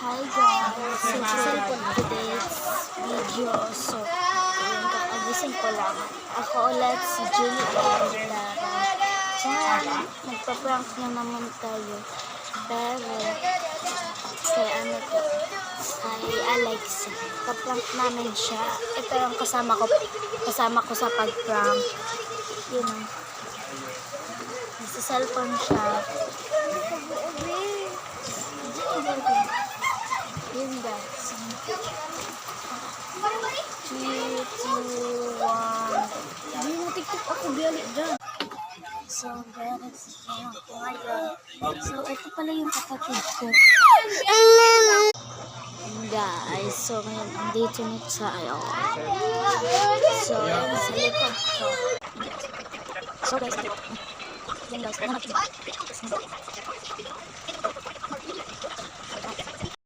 Hi guys! So, sa cellphone today's video. So, ayun, kakagising ko lang. Ako ulit si Julie Lara. Diyan, nagpa-prank na naman tayo. Pero, kay ano ko, kay Alexa. Pa-prank namin siya. Ito yung kasama ko sa pag-prank. Yun o. Nasa cellphone siya. Yun guys. 3, 2, 1. Hindi mo TikTok ako biyalik dyan. So guys, so ito pala yung kapatid ko. Guys, so ngayon andito na tayo. So yun sa likod ko. So guys, yun guys,